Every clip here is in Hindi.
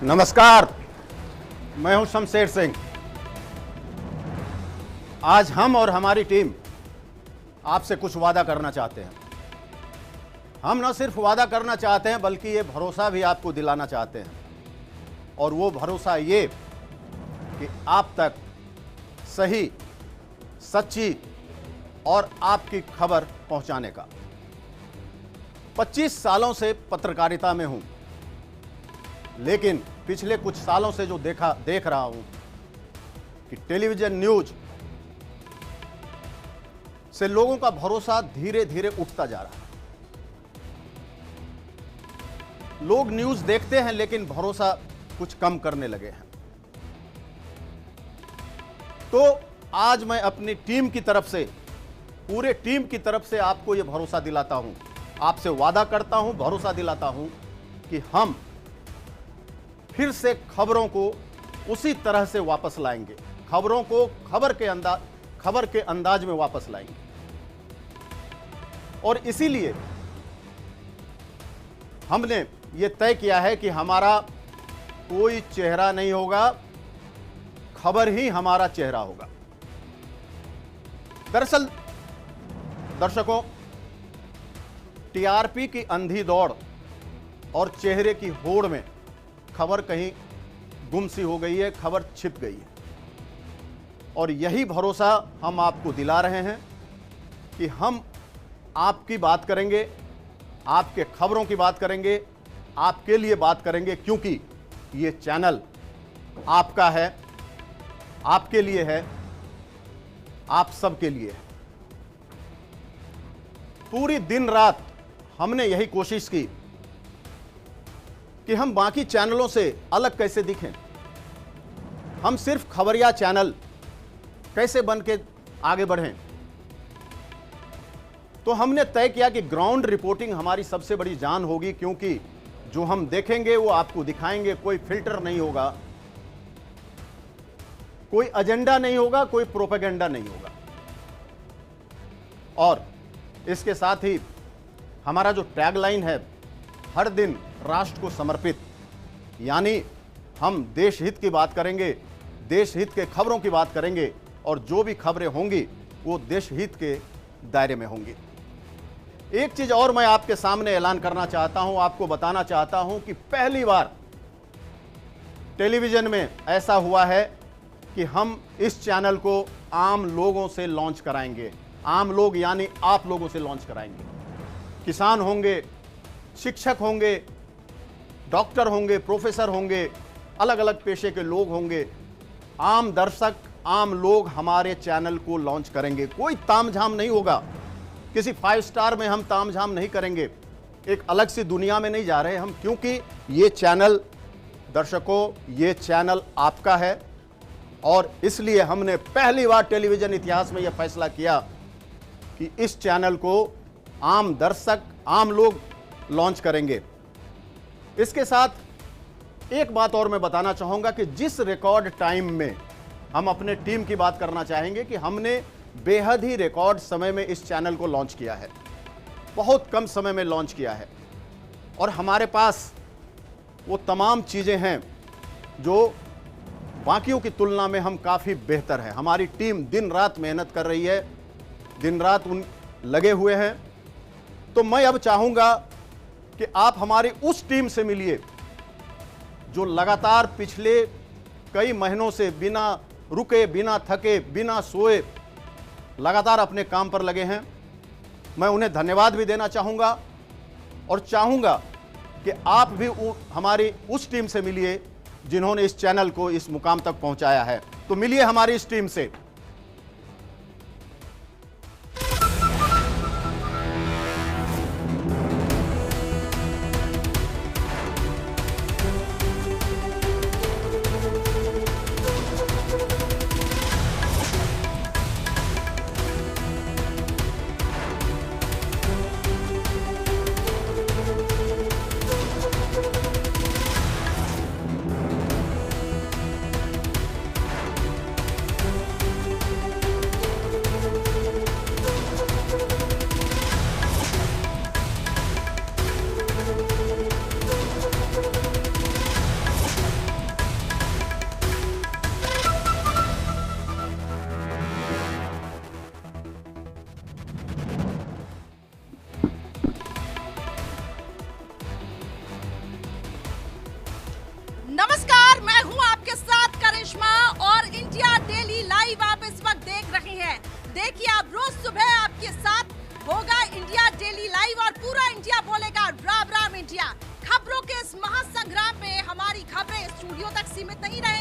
नमस्कार, मैं हूं शमशेर सिंह। आज हम और हमारी टीम आपसे कुछ वादा करना चाहते हैं। हम न सिर्फ वादा करना चाहते हैं बल्कि ये भरोसा भी आपको दिलाना चाहते हैं, और वो भरोसा ये कि आप तक सही, सच्ची और आपकी खबर पहुंचाने का। 25 सालों से पत्रकारिता में हूं, लेकिन पिछले कुछ सालों से जो देख रहा हूं कि टेलीविजन न्यूज से लोगों का भरोसा धीरे धीरे उठता जा रहा है। लोग न्यूज देखते हैं लेकिन भरोसा कुछ कम करने लगे हैं। तो आज मैं अपनी टीम की तरफ से, पूरे टीम की तरफ से आपको यह भरोसा दिलाता हूं, आपसे वादा करता हूं, भरोसा दिलाता हूं कि हम फिर से खबरों को उसी तरह से वापस लाएंगे, खबरों को खबर के अंदाज में वापस लाएंगे। और इसीलिए हमने ये तय किया है कि हमारा कोई चेहरा नहीं होगा, खबर ही हमारा चेहरा होगा। दरअसल दर्शकों, टीआरपी की अंधी दौड़ और चेहरे की होड़ में खबर कहीं गुमसी हो गई है, खबर छिप गई है। और यही भरोसा हम आपको दिला रहे हैं कि हम आपकी बात करेंगे, आपके खबरों की बात करेंगे, आपके लिए बात करेंगे, क्योंकि ये चैनल आपका है, आपके लिए है, आप सबके लिए है। पूरी दिन रात हमने यही कोशिश की कि हम बाकी चैनलों से अलग कैसे दिखें, हम सिर्फ खबरिया चैनल कैसे बन के आगे बढ़ें। तो हमने तय किया कि ग्राउंड रिपोर्टिंग हमारी सबसे बड़ी जान होगी, क्योंकि जो हम देखेंगे वो आपको दिखाएंगे। कोई फिल्टर नहीं होगा, कोई एजेंडा नहीं होगा, कोई प्रोपेगेंडा नहीं होगा। और इसके साथ ही हमारा जो टैगलाइन है, हर दिन राष्ट्र को समर्पित, यानी हम देश हित की बात करेंगे, देश हित के खबरों की बात करेंगे, और जो भी खबरें होंगी वो देश हित के दायरे में होंगी। एक चीज और मैं आपके सामने ऐलान करना चाहता हूं, आपको बताना चाहता हूं कि पहली बार टेलीविजन में ऐसा हुआ है कि हम इस चैनल को आम लोगों से लॉन्च कराएंगे। आम लोग यानी आप लोगों से लॉन्च कराएंगे। किसान होंगे, शिक्षक होंगे, डॉक्टर होंगे, प्रोफेसर होंगे, अलग अलग पेशे के लोग होंगे, आम दर्शक, आम लोग हमारे चैनल को लॉन्च करेंगे। कोई तामझाम नहीं होगा, किसी 5 स्टार में हम तामझाम नहीं करेंगे, एक अलग सी दुनिया में नहीं जा रहे हम, क्योंकि ये चैनल, दर्शकों, ये चैनल आपका है। और इसलिए हमने पहली बार टेलीविजन इतिहास में यह फैसला किया कि इस चैनल को आम दर्शक, आम लोग लॉन्च करेंगे। इसके साथ एक बात और मैं बताना चाहूंगा कि जिस रिकॉर्ड टाइम में हम अपने टीम की बात करना चाहेंगे कि हमने बेहद ही रिकॉर्ड समय में इस चैनल को लॉन्च किया है, बहुत कम समय में लॉन्च किया है। और हमारे पास वो तमाम चीजें हैं जो बाकियों की तुलना में हम काफी बेहतर हैं। हमारी टीम दिन रात मेहनत कर रही है, दिन रात लगे हुए हैं। तो मैं अब चाहूंगा कि आप हमारी उस टीम से मिलिए जो लगातार पिछले कई महीनों से बिना रुके, बिना थके, बिना सोए लगातार अपने काम पर लगे हैं। मैं उन्हें धन्यवाद भी देना चाहूंगा, और चाहूंगा कि आप भी हमारी उस टीम से मिलिए जिन्होंने इस चैनल को इस मुकाम तक पहुंचाया है। तो मिलिए हमारी इस टीम से।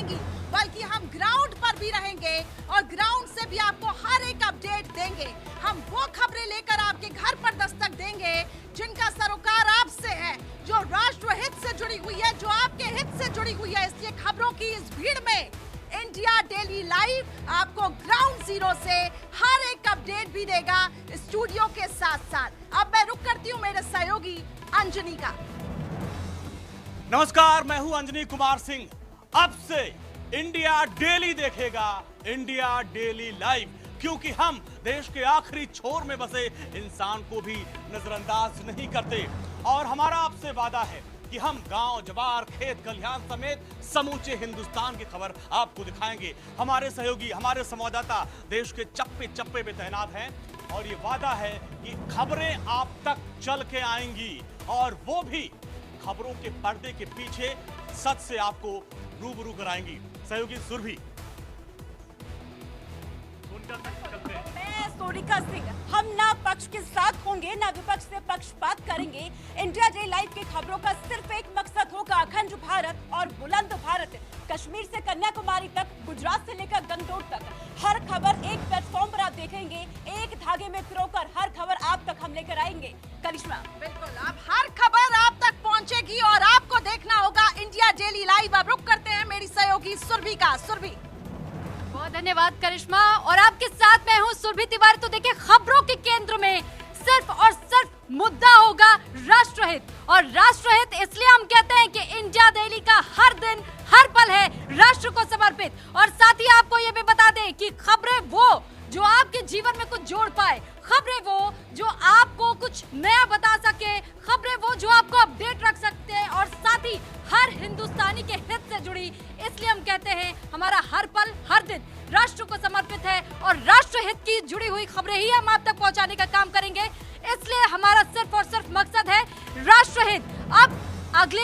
रहेंगी, बल्कि हम ग्राउंड पर भी रहेंगे और ग्राउंड से भी आपको हर एक अपडेट देंगे। हम वो खबरें लेकर आपके घर पर दस्तक देंगे जिनका सरोकार आपसे है, जो राष्ट्र हित से जुड़ी हुई है, जो आपके हित से जुड़ी हुई है। इसलिए खबरों की इस भीड़ में इंडिया डेली लाइव आपको ग्राउंड जीरो से हर एक अपडेट भी देगा स्टूडियो के साथ साथ। अब मैं रुक करती हूँ मेरे सहयोगी अंजनी का। नमस्कार, मैं हूं अंजनी कुमार सिंह। अब से इंडिया डेली देखेगा इंडिया डेली लाइव, क्योंकि हम देश के आखिरी छोर में बसे इंसान को भी नजरअंदाज नहीं करते। और हमारा आपसे वादा है कि हम गांव, जवार, खेत खलिहान समेत समूचे हिंदुस्तान की खबर आपको दिखाएंगे। हमारे सहयोगी, हमारे संवाददाता देश के चप्पे चप्पे पे तैनात हैं और ये वादा है कि खबरें आप तक चल के आएंगी, और वो भी खबरों के पर्दे के पीछे सच से आपको रूबरू कराएंगी। सहयोगी सुरभि, मैं सोनिका सिंह। हम ना पक्ष के साथ होंगे ना विपक्ष से पक्षपात करेंगे। इंडिया डे लाइव की खबरों का सिर्फ एक मकसद होगा, अखंड भारत और बुलंद भारत। कश्मीर से कन्याकुमारी तक, गुजरात से लेकर गंगटोक तक, हर खबर एक प्लेटफॉर्म पर आप देखेंगे। एक धागे में पिरोकर हर खबर आप तक हम लेकर आएंगे। करिश्मा, बिल्कुल, अब हर खबर आप तक पहुंचेगी और आपको देखना होगा इंडिया डेली लाइव। अब रुक करते हैं मेरी सहयोगी सुरभि का। सुरभि, बहुत धन्यवाद करिश्मा, और आपके साथ मैं हूं सुरभि तिवारी। तो देखिए, खबरों के केंद्र में सिर्फ और सिर्फ मुद्दा होगा राष्ट्रहित, और राष्ट्रहित इसलिए हम कहते हैं कि इंडिया डेली का हर दिन हर पल है राष्ट्र को समर्पित। और साथ ही आपको ये भी बता दें कि खबरें वो जो आपके जीवन में कुछ जोड़ पाए, खबरें वो जो आपको कुछ नया बता सके, खबरें वो जो आपको अपडेट रख सकते हैं, और साथ ही हर हिंदुस्तानी के हित से जुड़ी। इसलिए हम कहते हैं हमारा हर पल हर दिन राष्ट्र को समर्पित है, और राष्ट्र हित की जुड़ी हुई खबरें ही हम आप तक पहुंचाने का काम करेंगे। इसलिए हमारा सिर्फ और सिर्फ मकसद है राष्ट्र हित। अब अगले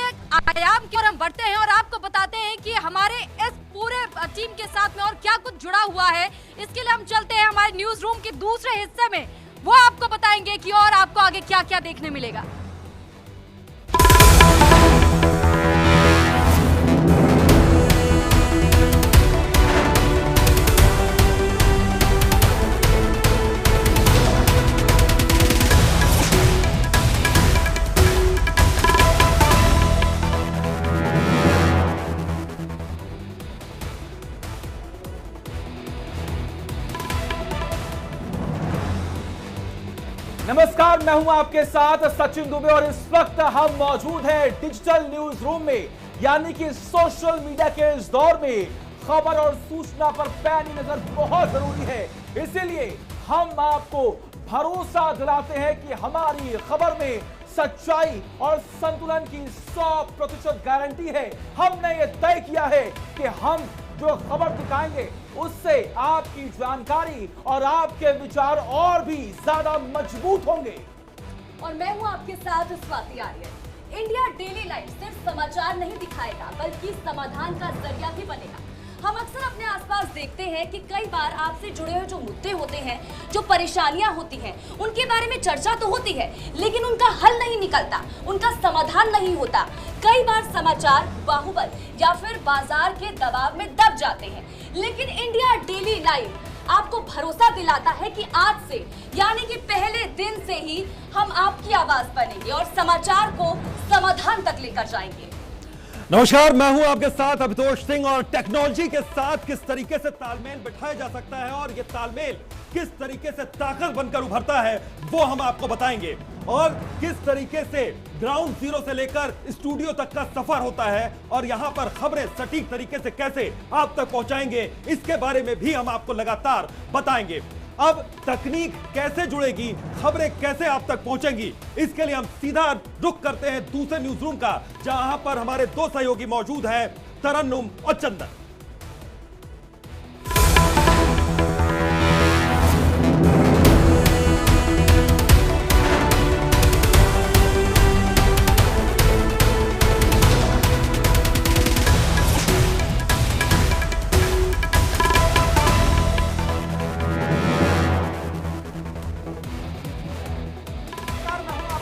आयाम की ओर हम बढ़ते हैं और आपको बताते हैं कि हमारे इस पूरे टीम के साथ में और क्या कुछ जुड़ा हुआ है। इसके लिए हम चलते हैं हमारे न्यूज रूम के दूसरे हिस्से में, वो आपको बताएंगे कि और आपको आगे क्या क्या देखने मिलेगा। नमस्कार, मैं हूं आपके साथ सचिन दुबे, और इस वक्त हम मौजूद हैं डिजिटल न्यूज रूम में, यानी कि सोशल मीडिया के इस दौर में खबर और सूचना पर पैनी नजर बहुत जरूरी है। इसीलिए हम आपको भरोसा दिलाते हैं कि हमारी खबर में सच्चाई और संतुलन की 100% गारंटी है। हमने ये तय किया है कि हम जो खबर दिखाएंगे उससे आपकी जानकारी और आपके विचार और भी ज्यादा मजबूत होंगे। और मैं हूं आपके साथ स्वाति आर्य। इंडिया डेली लाइव सिर्फ समाचार नहीं दिखाएगा, बल्कि समाधान का जरिया भी बनेगा। हम अक्सर अपने आसपास देखते हैं कि कई बार आपसे जुड़े हुए जो मुद्दे होते हैं, जो परेशानियां होती हैं, उनके बारे में चर्चा तो होती है, लेकिन उनका हल नहीं निकलता, उनका समाधान नहीं होता। कई बार समाचार बाहुबल या फिर बाजार के दबाव में दब जाते हैं, लेकिन इंडिया डेली लाइव आपको भरोसा दिलाता है कि आज से, यानी कि पहले दिन से ही हम आपकी आवाज बनेंगे और समाचार को समाधान तक लेकर जाएंगे। नमस्कार, मैं हूं आपके साथ अभितोष सिंह, और टेक्नोलॉजी के साथ किस तरीके से तालमेल बिठाया जा सकता है और ये तालमेल किस तरीके से ताकत बनकर उभरता है वो हम आपको बताएंगे, और किस तरीके से ग्राउंड जीरो से लेकर स्टूडियो तक का सफर होता है और यहां पर खबरें सटीक तरीके से कैसे आप तक पहुंचाएंगे, इसके बारे में भी हम आपको लगातार बताएंगे। अब तकनीक कैसे जुड़ेगी, खबरें कैसे आप तक पहुंचेंगी, इसके लिए हम सीधा रुख करते हैं दूसरे न्यूज रूम का, जहां पर हमारे दो सहयोगी मौजूद हैं, तरन्नुम और चंदन।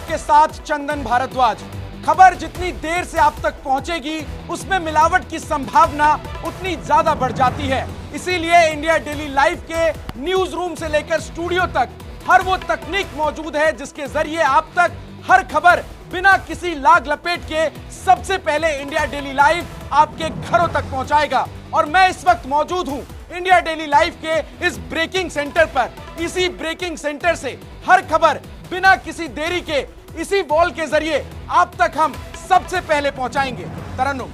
के साथ चंदन भारद्वाज। खबर जितनी देर से आप तक पहुंचेगी उसमें मिलावट की संभावना उतनी ज्यादा बढ़ जाती है। इसीलिए इंडिया डेली लाइव के न्यूज रूम से लेकर स्टूडियो तक हर वो तकनीक मौजूद है जिसके जरिए आप तक हर खबर बिना किसी लाग लपेट के सबसे पहले इंडिया डेली लाइव आपके घरों तक पहुंचाएगा। और मैं इस वक्त मौजूद हूं इंडिया डेली लाइव के इस ब्रेकिंग सेंटर पर। इसी ब्रेकिंग सेंटर से हर खबर बिना किसी देरी के इसी वॉल के जरिए आप तक हम सबसे पहले पहुंचाएंगे। तरन्नुम।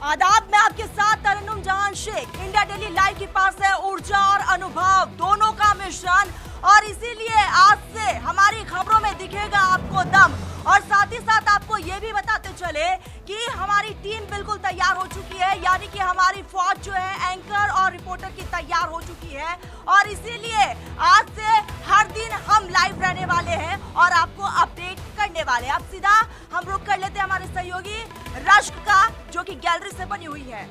आदाब, मैं आपके साथ तरन्नुम जहान शेख। इंडिया डेली लाइव के पास है ऊर्जा और अनुभव दोनों का मिश्रण, और इसीलिए आज से हमारी खबरों में दिखेगा आपको दम। और साथ ही साथ आपको ये भी बताते चले कि हमारी टीम बिल्कुल तैयार हो चुकी है, यानी कि हमारी फौज जो है एंकर और रिपोर्टर की तैयार हो चुकी है। और इसीलिए आज से हर दिन हम लाइव रहने वाले हैं और आपको अपडेट करने वाले हैं। अब सीधा हम रुक कर लेते हैं हमारे सहयोगी रश्क का, जो कि गैलरी से बनी हुई है।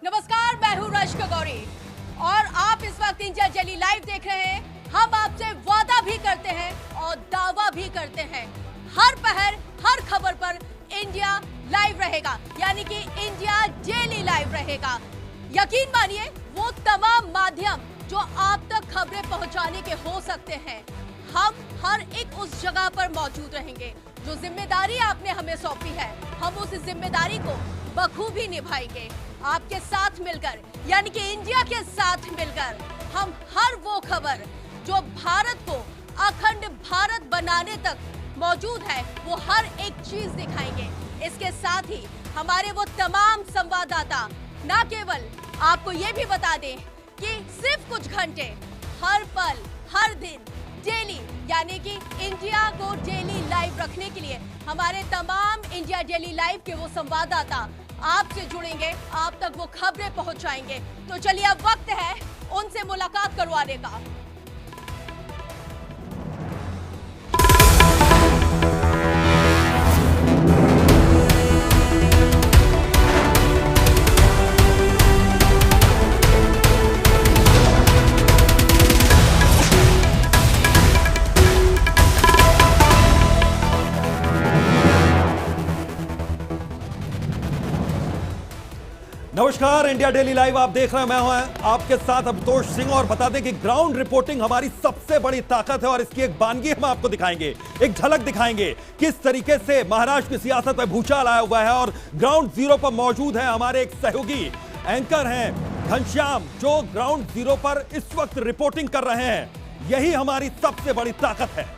नमस्कार, मैं हूं रश्क गौरी और आप इस वक्त इंडिया डेली लाइव देख रहे हैं। हम आपसे वादा भी करते हैं और दावा भी करते हैं, हर पहर हर खबर पर इंडिया लाइव रहेगा, यानी कि इंडिया डेली लाइव रहेगा। यकीन मानिए, वो तमाम माध्यम जो आप तक खबरें पहुंचाने के हो सकते हैं, हम हर एक उस जगह पर मौजूद रहेंगे। जो जिम्मेदारी आपने हमें सौंपी है, हम उस जिम्मेदारी को बखूबी निभाएंगे आपके साथ मिलकर, यानी कि इंडिया के साथ मिलकर। हम हर वो खबर जो भारत को अखंड भारत बनाने तक मौजूद है, वो हर एक चीज दिखाएंगे। इसके साथ ही हमारे वो तमाम संवाददाता न केवल आपको ये भी बता दें कि सिर्फ कुछ घंटे हर पल हर दिन डेली, यानी कि इंडिया को डेली लाइव रखने के लिए हमारे तमाम इंडिया डेली लाइव के वो संवाददाता आपसे जुड़ेंगे, आप तक वो खबरें पहुंचाएंगे। तो चलिए, अब वक्त है उनसे मुलाकात करवाने का। नमस्कार, इंडिया डेली लाइव आप देख रहे हैं। मैं हूं आपके साथ अभितोष सिंह और बता दें कि ग्राउंड रिपोर्टिंग हमारी सबसे बड़ी ताकत है और इसकी एक बानगी हम आपको दिखाएंगे, एक झलक दिखाएंगे किस तरीके से महाराष्ट्र की सियासत में भूचाल आया हुआ है। और ग्राउंड जीरो पर मौजूद है हमारे एक सहयोगी एंकर हैं घनश्याम, जो ग्राउंड जीरो पर इस वक्त रिपोर्टिंग कर रहे हैं। यही हमारी सबसे बड़ी ताकत है।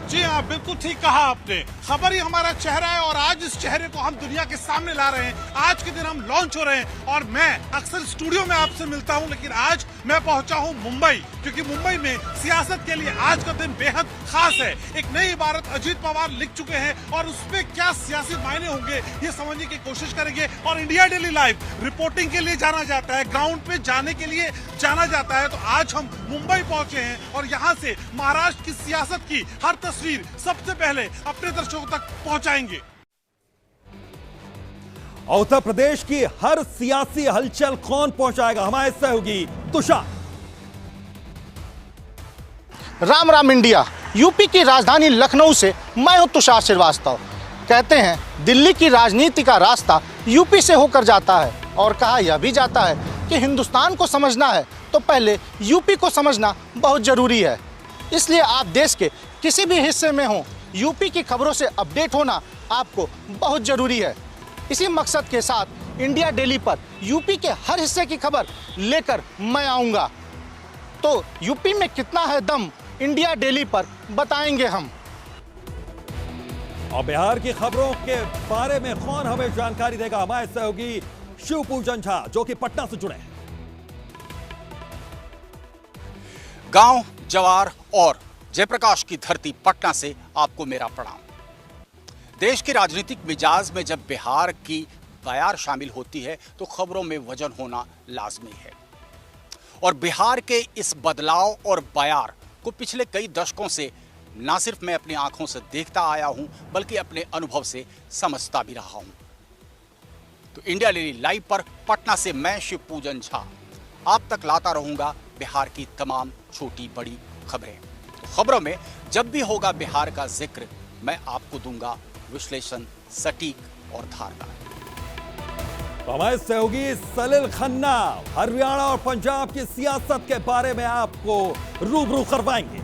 जी हाँ, बिल्कुल ठीक कहा आपने। खबर ही हमारा चेहरा है और आज इस चेहरे को हम दुनिया के सामने ला रहे हैं। आज के दिन हम लॉन्च हो रहे हैं और मैं अक्सर स्टूडियो में आपसे मिलता हूं, लेकिन आज मैं पहुंचा हूं मुंबई, क्योंकि मुंबई में सियासत के लिए आज का दिन बेहद खास है। एक नई इबारत अजीत पवार लिख चुके हैं और उसपे क्या सियासी मायने होंगे ये समझने की कोशिश करेंगे। और इंडिया डेली लाइव रिपोर्टिंग के लिए जाना जाता है, ग्राउंड पे जाने के लिए जाना जाता है। तो आज हम मुंबई पहुंचे हैं और यहाँ से महाराष्ट्र की सियासत की हर तस्वीर सबसे पहले अपने दर्शकों तक पहुंचाएंगे। उत्तर प्रदेश की हर सियासी हलचल कौन पहुंचाएगा? हमारे सहयोगी तुषार। राम राम इंडिया। यूपी की राजधानी लखनऊ से मैं हूं तुषार श्रीवास्तव। कहते हैं दिल्ली की राजनीति का रास्ता यूपी से होकर जाता है, और कहा यह भी जाता है कि हिंदुस्तान को समझना है तो पहले यूपी को समझना बहुत जरूरी है। इसलिए आप देश के किसी भी हिस्से में हो, यूपी की खबरों से अपडेट होना आपको बहुत जरूरी है। इसी मकसद के साथ इंडिया डेली पर यूपी के हर हिस्से की खबर लेकर मैं आऊँगा। तो यूपी में कितना है दम, इंडिया डेली पर बताएंगे हम। और बिहार की खबरों के बारे में कौन हमें जानकारी देगा? हमारे सहयोगी शिव पूजन झा, जो कि पटना से जुड़े हैं। गांव, जवार और जयप्रकाश की धरती पटना से आपको मेरा प्रणाम। देश के राजनीतिक मिजाज में जब बिहार की बयार शामिल होती है तो खबरों में वजन होना लाजमी है। और बिहार के इस बदलाव और बयार को पिछले कई दशकों से ना सिर्फ मैं अपनी आंखों से देखता आया हूं, बल्कि अपने अनुभव से समझता भी रहा हूं। तो इंडिया डेली लाइव पर पटना से मैं शिव पूजन झा आप तक लाता रहूंगा बिहार की तमाम छोटी बड़ी खबरें। तो खबरों में जब भी होगा बिहार का जिक्र, मैं आपको दूंगा विश्लेषण सटीक और धारदार। हमारे सहयोगी सलील खन्ना हरियाणा और पंजाब की सियासत के बारे में आपको रूबरू करवाएंगे।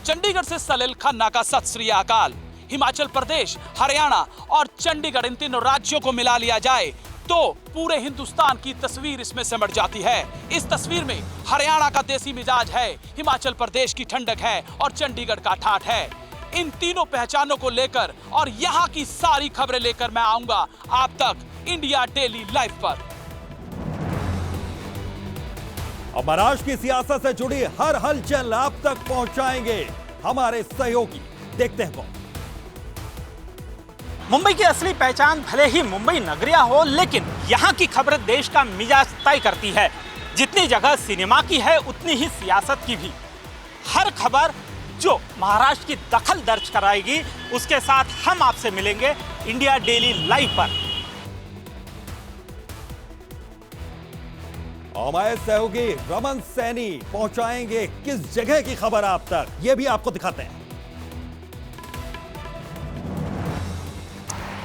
चंडीगढ़ से सलील खन्ना का सत श्री अकाल। हिमाचल प्रदेश, हरियाणा और चंडीगढ़ इन तीनों राज्यों को मिला लिया जाए तो पूरे हिंदुस्तान की तस्वीर इसमें सिमट जाती है। इस तस्वीर में हरियाणा का देसी मिजाज है, हिमाचल प्रदेश की ठंडक है और चंडीगढ़ का ठाठ है। इन तीनों पहचानों को लेकर और यहाँ की सारी खबरें लेकर मैं आऊंगा आप तक इंडिया डेली लाइव पर। और महाराष्ट्र की सियासत से जुड़ी हर हलचल आप तक पहुंचाएंगे हमारे सहयोगी। देखते हैं कौन। मुंबई की असली पहचान भले ही मुंबई नगरिया हो, लेकिन यहाँ की खबरें देश का मिजाज तय करती है। जितनी जगह सिनेमा की है उतनी ही सियासत की भी। हर खबर जो महाराष्ट्र की दखल दर्ज कराएगी, उसके साथ हम आपसे मिलेंगे इंडिया डेली लाइव पर। हमारे सहयोगी रमन सैनी पहुंचाएंगे किस जगह की खबर आप तक, यह भी आपको दिखाते हैं।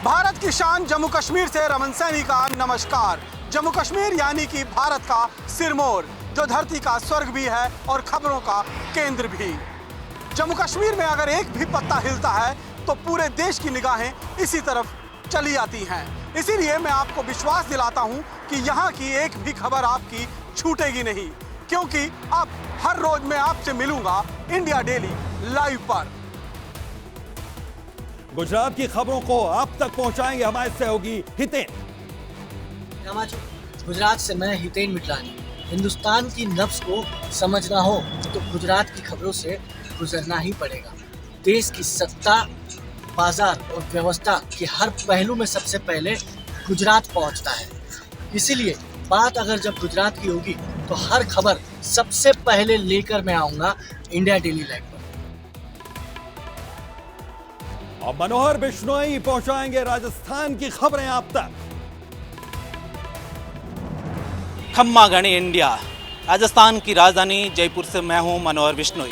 भारत की शान जम्मू कश्मीर से रमन सैनी का नमस्कार। जम्मू कश्मीर यानी कि भारत का सिरमौर, जो धरती का स्वर्ग भी है और खबरों का केंद्र भी। जम्मू कश्मीर में अगर एक भी पत्ता हिलता है तो पूरे देश की निगाहें इसी तरफ चली आती हैं। इसीलिए मैं आपको विश्वास दिलाता हूं कि यहाँ की एक भी खबर आपकी छूटेगी नहीं, क्योंकि अब हर रोज मैं आपसे मिलूंगा इंडिया डेली लाइव पर। गुजरात की खबरों को आप तक पहुंचाएंगे हमारे सहयोगी हितेन। गुजरात से मैं हितेन मिटरानी। हिंदुस्तान की नब्ज को समझना हो तो गुजरात की खबरों से गुजरना ही पड़ेगा। देश की सत्ता, बाजार और व्यवस्था के हर पहलू में सबसे पहले गुजरात पहुंचता है। इसीलिए बात अगर जब गुजरात की होगी तो हर खबर सबसे पहले लेकर मैं आऊंगा इंडिया डेली लाइव पर। और मनोहर बिश्नोई पहुंचाएंगे राजस्थान की खबरें आप तक। खम्मा गणी इंडिया। राजस्थान की राजधानी जयपुर से मैं हूं मनोहर बिश्नोई।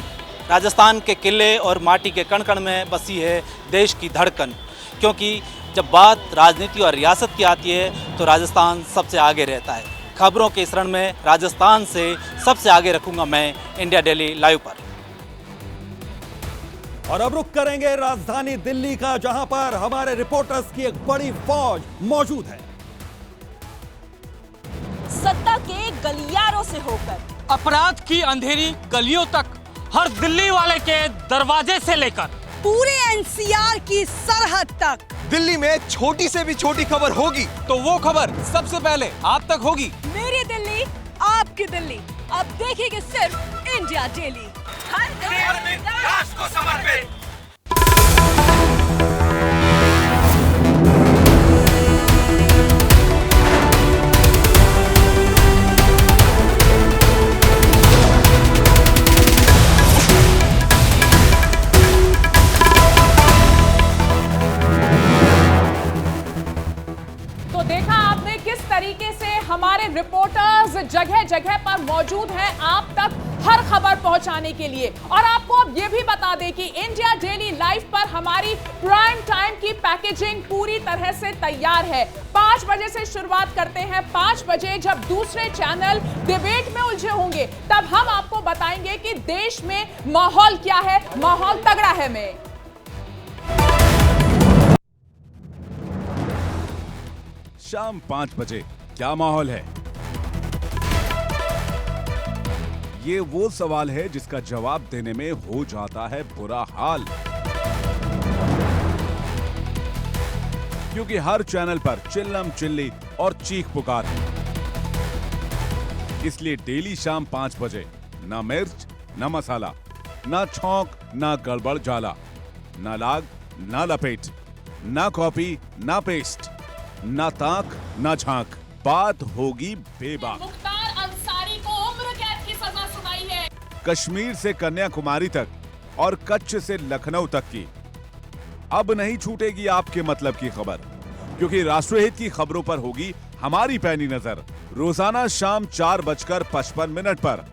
राजस्थान के किले और माटी के कण कण में बसी है देश की धड़कन, क्योंकि जब बात राजनीति और रियासत की आती है तो राजस्थान सबसे आगे रहता है। खबरों के इस रण में राजस्थान से सबसे आगे रखूंगा मैं इंडिया डेली लाइव पर। और अब रुख करेंगे राजधानी दिल्ली का, जहां पर हमारे रिपोर्टर्स की एक बड़ी फौज मौजूद है। सत्ता के गलियारों से होकर अपराध की अंधेरी गलियों तक, हर दिल्ली वाले के दरवाजे से लेकर पूरे एनसीआर की सरहद तक, दिल्ली में छोटी से भी छोटी खबर होगी तो वो खबर सबसे पहले आप तक होगी। मेरी दिल्ली, आपकी दिल्ली, अब देखेंगे सिर्फ इंडिया डेली। हर देश को समर्पित। तरीके से हमारे रिपोर्टर्स जगह जगह पर मौजूद हैं आप तक हर खबर पहुंचाने के लिए। और आपको अब ये भी बता दें कि इंडिया डेली लाइव पर हमारी प्राइम टाइम की पैकेजिंग पूरी तरह से तैयार है। 5 बजे से शुरुआत करते हैं। 5 बजे जब दूसरे चैनल डिबेट में उलझे होंगे तब हम आपको बताएंगे कि देश में माहौल क्या है। माहौल तगड़ा है में शाम 5 बजे क्या माहौल है? ये वो सवाल है जिसका जवाब देने में हो जाता है बुरा हाल, क्योंकि हर चैनल पर चिल्लम चिल्ली और चीख पुकार है। इसलिए डेली शाम 5 बजे ना मिर्च ना मसाला, ना छौंक ना गड़बड़ जाला, ना लाग ना लपेट, ना कॉपी ना पेस्ट, ना ताक ना झांक, बात होगी बेबाक। मुख्तार अंसारी को उम्र कैद की सजा सुनाई है। कश्मीर से कन्याकुमारी तक और कच्छ से लखनऊ तक की अब नहीं छूटेगी आपके मतलब की खबर, क्योंकि राष्ट्रहित की खबरों पर होगी हमारी पैनी नजर। रोजाना शाम 4:55 पर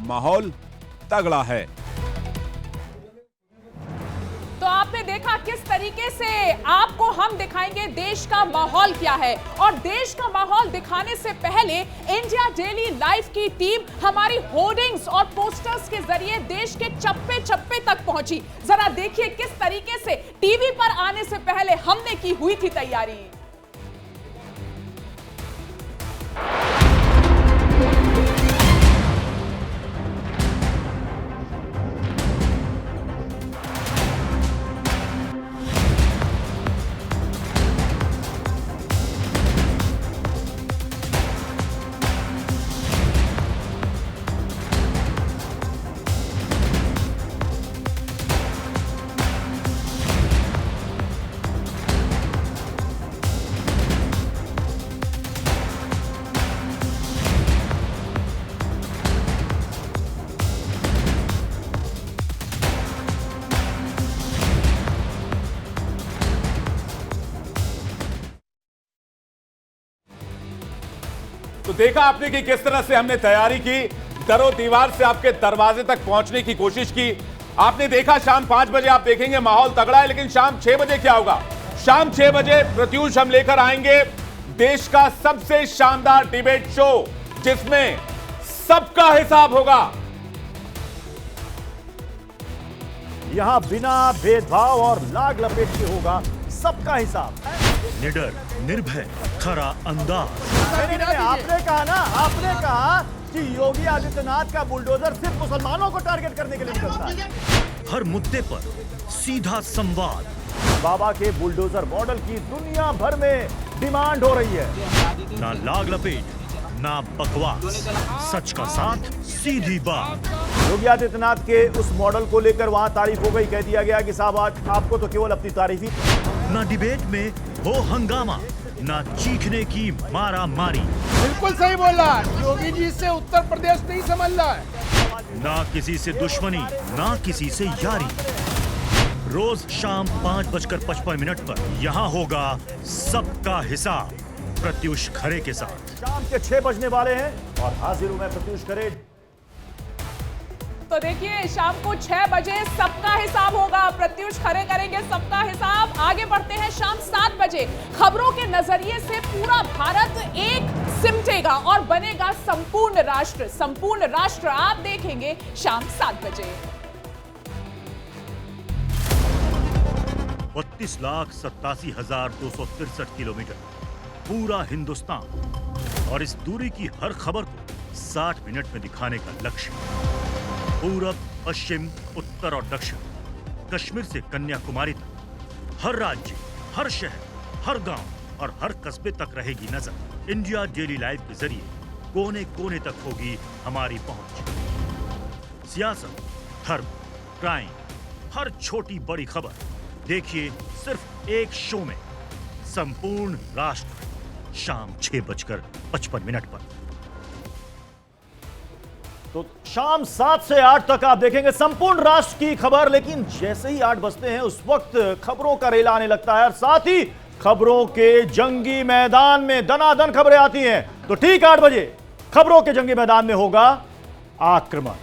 माहौल तगड़ा है। तो आपने देखा किस तरीके से आपको हम दिखाएंगे देश का माहौल क्या है, और देश का माहौल दिखाने से पहले इंडिया डेली लाइव की टीम हमारी होर्डिंग्स और पोस्टर्स के जरिए देश के चप्पे चप्पे तक पहुंची। जरा देखिए किस तरीके से टीवी पर आने से पहले हमने की हुई थी तैयारी। तो देखा आपने कि किस तरह से हमने तैयारी की, दरो दीवार से आपके दरवाजे तक पहुंचने की कोशिश की। आपने देखा शाम 5 बजे आप देखेंगे माहौल तगड़ा है, लेकिन शाम 6 बजे क्या होगा? शाम 6 बजे प्रत्यूष हम लेकर आएंगे देश का सबसे शानदार डिबेट शो, जिसमें सबका हिसाब होगा। यहां बिना भेदभाव और लाग लपेट के होगा सबका हिसाब। निडर, निर्भय, खरा अंदाज। आपने कहा ना, आपने कहा कि योगी आदित्यनाथ का बुलडोजर सिर्फ मुसलमानों को टारगेट करने के लिए निकलता है। हर मुद्दे पर सीधा संवाद। बाबा के बुलडोजर मॉडल की दुनिया भर में डिमांड हो रही है। ना लाग लपेट, ना बकवास, सच का साथ, सीधी बात। योगी आदित्यनाथ के उस मॉडल को लेकर वहां तारीफ हो गई, कह दिया गया कि साहब आपको तो केवल अपनी तारीफ ही। ना डिबेट में हो हंगामा, ना चीखने की मारा मारी। बिल्कुल सही बोला, योगी जी से उत्तर प्रदेश नहीं समझ रहा है। ना किसी से दुश्मनी, ना किसी से यारी। रोज शाम 5:55 पर यहाँ होगा सबका हिसाब, प्रत्यूष खरे के साथ। शाम के 6 बजने वाले हैं और हाजिर हूं मैं प्रत्यूष खरे। तो देखिए शाम को 6 बजे सबका हिसाब होगा, प्रत्यूष खरे करेंगे सबका हिसाब। आगे बढ़ते हैं शाम 7 बजे। खबरों के नजरिए से पूरा भारत एक सिमटेगा और बनेगा संपूर्ण राष्ट्र। संपूर्ण राष्ट्र आप देखेंगे शाम 7 बजे। 32,87,263 किलोमीटर पूरा हिंदुस्तान, और इस दूरी की हर खबर को 60 मिनट में दिखाने का लक्ष्य। पूरब, पश्चिम, उत्तर और दक्षिण, कश्मीर से कन्याकुमारी तक, हर राज्य, हर शहर, हर गांव और हर कस्बे तक रहेगी नजर। इंडिया डेली लाइव के जरिए कोने कोने तक होगी हमारी पहुंच। सियासत, धर्म, क्राइम, हर छोटी बड़ी खबर देखिए सिर्फ एक शो में, संपूर्ण राष्ट्र, शाम 6:55 पर। तो शाम 7 से 8 तक आप देखेंगे संपूर्ण राष्ट्र की खबर। लेकिन जैसे ही 8 बजते हैं उस वक्त खबरों का रेला आने लगता है, और साथ ही खबरों के जंगी मैदान में दनादन खबरें आती हैं। तो ठीक 8 बजे खबरों के जंगी मैदान में होगा आक्रमण।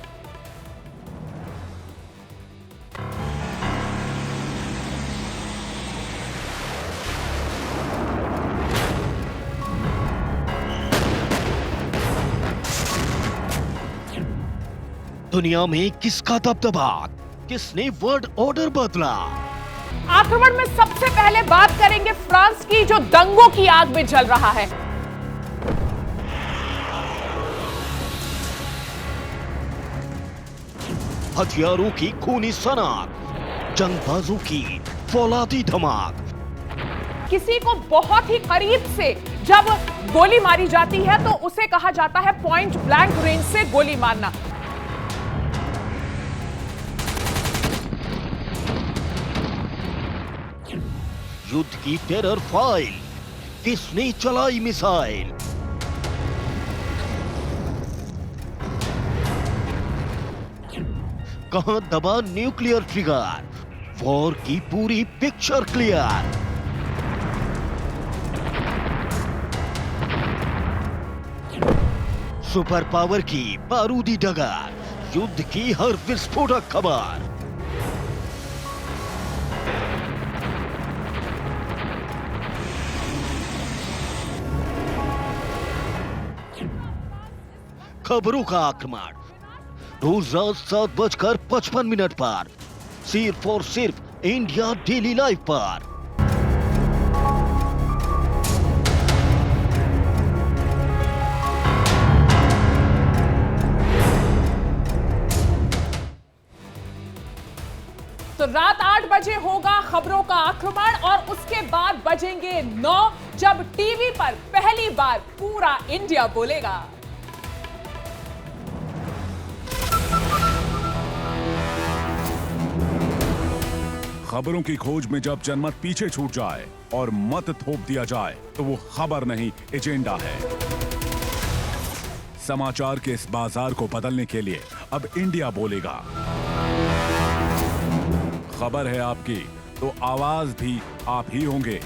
दुनिया में किसका दबदबा, किसने वर्ल्ड ऑर्डर बदला? आक्रमण में सबसे पहले बात करेंगे फ्रांस की, जो दंगों की आग में जल रहा है। हथियारों की खूनी सनक, जंगबाजों की फौलादी धमाक। किसी को बहुत ही करीब से जब गोली मारी जाती है तो उसे कहा जाता है पॉइंट ब्लैंक रेंज से गोली मारना। युद्ध की टेरर फाइल, किसने चलाई मिसाइल? कहां दबा न्यूक्लियर ट्रिगर? वॉर की पूरी पिक्चर क्लियर। सुपर पावर की बारूदी डगर, युद्ध की हर विस्फोटक खबर। खबरों का आक्रमण रोज रात 7:55 पर सिर्फ और सिर्फ इंडिया डेली लाइव पर। तो रात 8 बजे होगा खबरों का आक्रमण और उसके बाद बजेंगे 9 जब टीवी पर पहली बार पूरा इंडिया बोलेगा। खबरों की खोज में जब जनमत पीछे छूट जाए और मत थोप दिया जाए तो वो खबर नहीं, एजेंडा है। समाचार के इस बाजार को बदलने के लिए अब इंडिया बोलेगा। खबर है आपकी तो आवाज भी आप ही होंगे।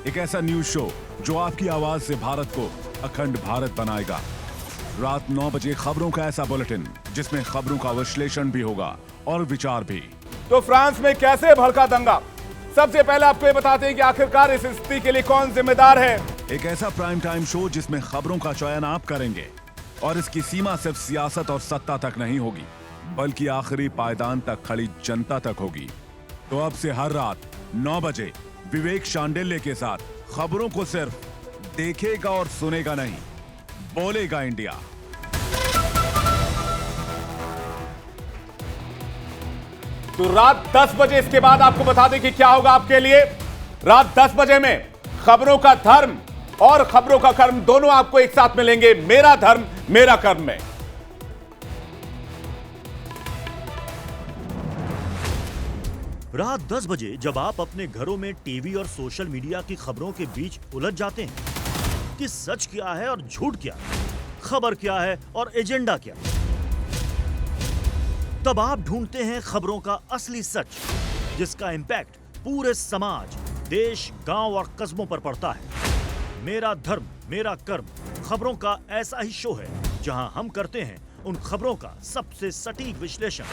एक ऐसा न्यूज शो जो आपकी आवाज से भारत को अखंड भारत बनाएगा। रात 9 बजे खबरों का ऐसा बुलेटिन जिसमें खबरों का विश्लेषण भी होगा और विचार भी। तो फ्रांस में कैसे भड़का दंगा, सबसे पहले आपको ये बताते हैं कि आखिरकार इस स्थिति के लिए कौन जिम्मेदार है। एक ऐसा प्राइम टाइम शो जिसमें खबरों का चयन आप करेंगे और इसकी सीमा सिर्फ सियासत और सत्ता तक नहीं होगी बल्कि आखिरी पायदान तक खड़ी जनता तक होगी। तो अब से हर रात 9 बजे विवेक शांडिल्य के साथ खबरों को सिर्फ देखेगा और सुनेगा नहीं, बोलेगा इंडिया। तो रात 10 बजे इसके बाद आपको बता दें कि क्या होगा आपके लिए। रात 10 बजे में खबरों का धर्म और खबरों का कर्म दोनों आपको एक साथ मिलेंगे, मेरा धर्म मेरा कर्म में। रात 10 बजे जब आप अपने घरों में टीवी और सोशल मीडिया की खबरों के बीच उलझ जाते हैं कि सच क्या है और झूठ क्या, खबर क्या है और एजेंडा क्या, तब आप ढूंढते हैं खबरों का असली सच जिसका इंपैक्ट पूरे समाज, देश, गांव और कस्बों पर पड़ता है। मेरा धर्म मेरा कर्म खबरों का ऐसा ही शो है जहां हम करते हैं उन खबरों का सबसे सटीक विश्लेषण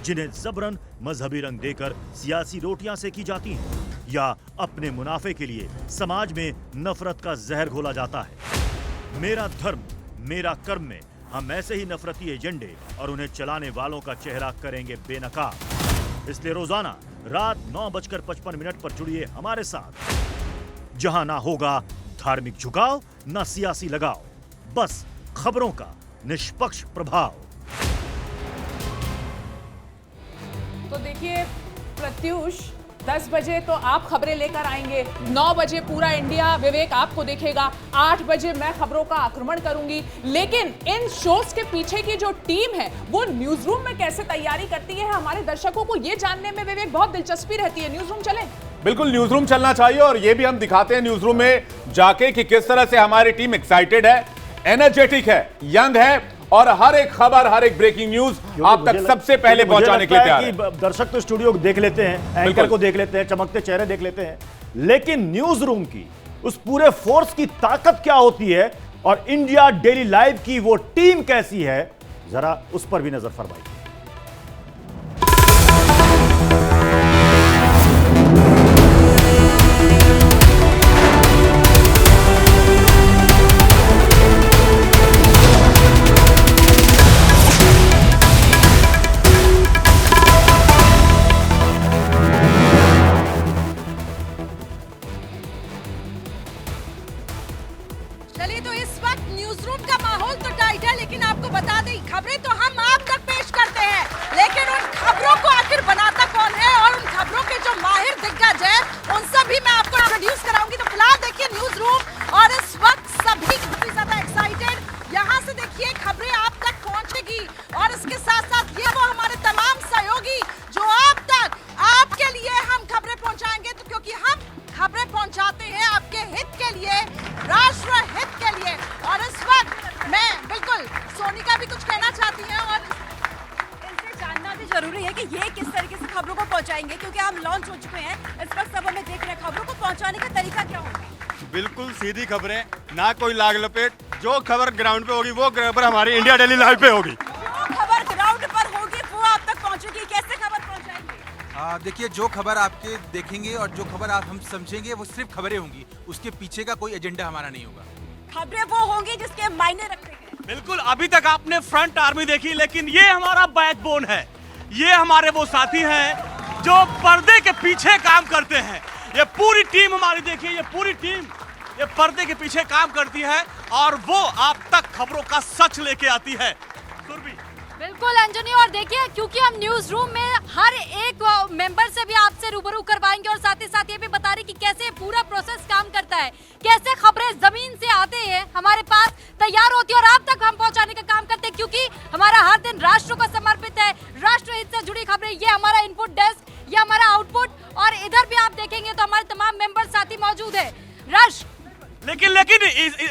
जिन्हें जबरन मजहबी रंग देकर सियासी रोटियां सेकी जाती हैं या अपने मुनाफे के लिए समाज में नफरत का जहर घोला जाता है। मेरा धर्म मेरा कर्म में हम ऐसे ही नफरती एजेंडे और उन्हें चलाने वालों का चेहरा करेंगे बेनकाब। इसलिए रोजाना रात 9:55 पर जुड़िए हमारे साथ, जहां ना होगा धार्मिक झुकाव ना सियासी लगाव, बस खबरों का निष्पक्ष प्रभाव। तो देखिए प्रत्युष, 10 बजे तो आप खबरें लेकर आएंगे, 9 बजे पूरा इंडिया विवेक आपको देखेगा, 8 बजे मैं खबरों का आक्रमण करूंगी। लेकिन इन शोज के पीछे की जो टीम है वो न्यूज रूम में कैसे तैयारी करती है, हमारे दर्शकों को ये जानने में विवेक बहुत दिलचस्पी रहती है। न्यूज रूम चले? बिल्कुल न्यूज रूम चलना चाहिए और ये भी हम दिखाते हैं न्यूज रूम में जाके कि किस तरह से हमारी टीम एक्साइटेड है, एनर्जेटिक है, यंग है और हर एक खबर, हर एक ब्रेकिंग न्यूज आप तक सबसे पहले पहुंचाने के लिए तैयार है। दर्शक तो स्टूडियो को देख लेते हैं, एंकर को देख लेते हैं, चमकते चेहरे देख लेते हैं, लेकिन न्यूज रूम की उस पूरे फोर्स की ताकत क्या होती है और इंडिया डेली लाइव की वो टीम कैसी है, जरा उस पर भी नजर फरमाइए। चलिए, तो इस वक्त न्यूज रूम का माहौल तो टाइट है, लेकिन आपको बता दें खबरें तो हम आप तक पेश कर पहुंच चुके हैं। इस वक्त सब हमें देख रहे हैं, खबरों को पहुंचाने का तरीका क्या होगा? बिल्कुल सीधी खबरें, ना कोई लाग लपेट। जो खबर ग्राउंड पे होगी वो खबर हमारी इंडिया डेली लाइव पे होगी। जो खबर ग्राउंड पर होगी वो आप तक पहुंचेगी। कैसे खबर पहुंचाएंगे? देखिए, जो खबर आपके देखेंगे और जो खबर आप हम समझेंगे वो सिर्फ खबरें होंगी, उसके पीछे का कोई एजेंडा हमारा नहीं होगा। खबरें वो होंगी जिसके मायने रखते हैं। बिल्कुल, अभी तक आपने फ्रंट आर्मी देखी, लेकिन ये हमारा बैकबोन है। ये हमारे वो साथी हैं जो पर्दे के पीछे काम करते हैं। ये पूरी टीम हमारी, देखिए ये पूरी टीम ये पर्दे के पीछे काम करती है और वो आप तक खबरों का सच लेके आती है। सुरभि, बिल्कुल अंजनी, और देखिए क्योंकि हम न्यूज रूम में हर एक मेंबर से भी आपसे रूबरू करवाएंगे और साथ ही साथ ये भी बता रहे कि कैसे पूरा प्रोसेस काम करता है, कैसे खबरें जमीन से आते हैं हमारे पास, तैयार होती है और आप तक हम पहुंचाने का काम करते हैं, क्योंकि हमारा हर दिन राष्ट्र को समर्पित है। राष्ट्रहित से जुड़ी खबरें, ये हमारा इनपुट डेस्क, ये हमारा आउटपुट, और इधर भी आप देखेंगे तो हमारे तमाम मेंबर साथी मौजूद है। रश, लेकिन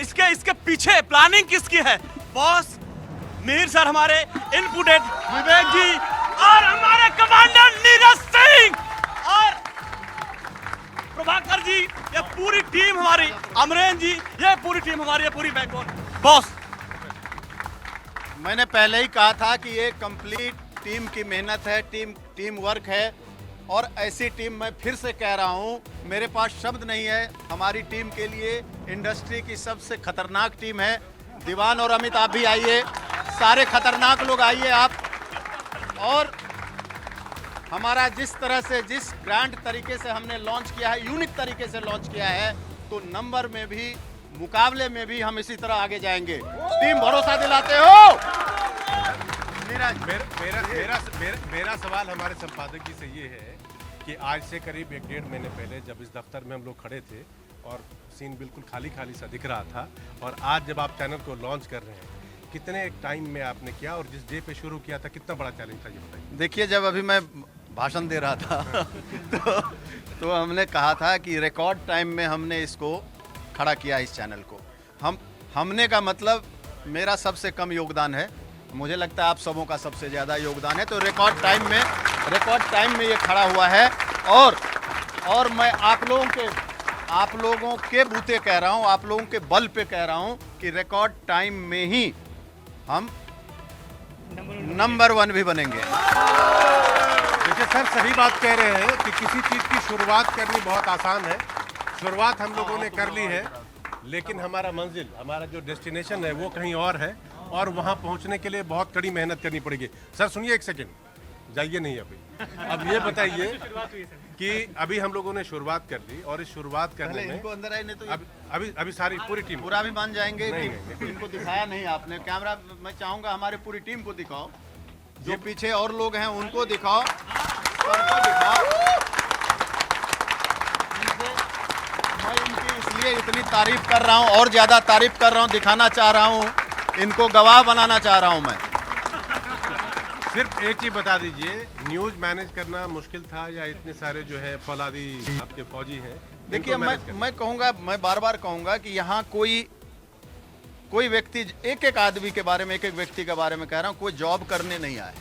इसके पीछे प्लानिंग किसकी है? बॉस मीर सर हमारे, इनपुट हेड विवेक जी, और हमारे कमांडर नीरज सिंह और प्रभाकर जी, ये पूरी टीम हमारी, अमरेन जी, ये पूरी टीम हमारी, ये पूरी बैकबोन। बॉस, मैंने पहले ही कहा था कि ये कंप्लीट टीम की मेहनत है, टीम वर्क है, और ऐसी टीम मैं फिर से कह रहा हूँ, मेरे पास शब्द नहीं है। हमारी टीम के लिए इंडस्ट्री की सबसे खतरनाक टीम है। दीवान और अमित, आप भी आइए, सारे खतरनाक लोग आइए आप। और हमारा जिस तरह से, जिस ग्रैंड तरीके से हमने लॉन्च किया है, यूनिक तरीके से लॉन्च किया है, तो नंबर में भी, मुकाबले में भी हम इसी तरह आगे जाएंगे। टीम भरोसा दिलाते हो? मेरा सवाल हमारे संपादक जी से ये है कि आज से करीब 1-1.5 महीने पहले जब इस दफ्तर में हम लोग खड़े थे और सीन बिल्कुल खाली खाली सा दिख रहा था, और आज जब आप चैनल को लॉन्च कर रहे हैं, कितने टाइम में आपने किया और जिस डे पे शुरू किया था कितना बड़ा चैलेंज था, ये बताइए। देखिए, जब अभी मैं भाषण दे रहा था तो हमने कहा था कि रिकॉर्ड टाइम में हमने इसको खड़ा किया, इस चैनल को। हमने का मतलब मेरा सबसे कम योगदान है, मुझे लगता है आप सबों का सबसे ज़्यादा योगदान है। तो रिकॉर्ड टाइम में ये खड़ा हुआ है। और मैं आप लोगों के बूते कह रहा हूँ, आप लोगों के बल पे कह रहा हूँ कि रिकॉर्ड टाइम में ही हम नंबर 1 भी बनेंगे। देखिए सर, सही बात कह रहे हैं कि किसी चीज़ की शुरुआत करनी बहुत आसान है। शुरुआत हम लोगों ने कर ली है, लेकिन हमारा मंजिल, हमारा जो डेस्टिनेशन है वो कहीं और है, और वहाँ पहुँचने के लिए बहुत कड़ी मेहनत करनी पड़ेगी। सर सुनिए, एक सेकेंड, जाइए नहीं अभी। अब ये बताइए कि अभी हम लोगों ने शुरुआत कर दी, और इस शुरुआत करने में इनको अंदर आए नहीं तो अभी सारी पूरी टीम पूरा भी मान जाएंगे। नहीं। इनको दिखाया नहीं आपने कैमरा, मैं चाहूंगा हमारे पूरी टीम को दिखाओ, जो पीछे और लोग हैं उनको दिखाओ, मैं इनकी इसलिए इतनी तारीफ कर रहा हूँ और ज्यादा तारीफ कर रहा हूँ, दिखाना चाह रहा हूँ, इनको गवाह बनाना चाह रहा हूँ मैं। सिर्फ एक चीज बता दीजिए, न्यूज मैनेज करना मुश्किल था या इतने सारे जो है फौलादी आपके फौजी हैं? देखिए, मैं कहूँगा, मैं बार बार कहूँगा कि यहाँ कोई व्यक्ति, एक आदमी के बारे में, एक व्यक्ति के बारे में कह रहा हूँ, कोई जॉब करने नहीं आया।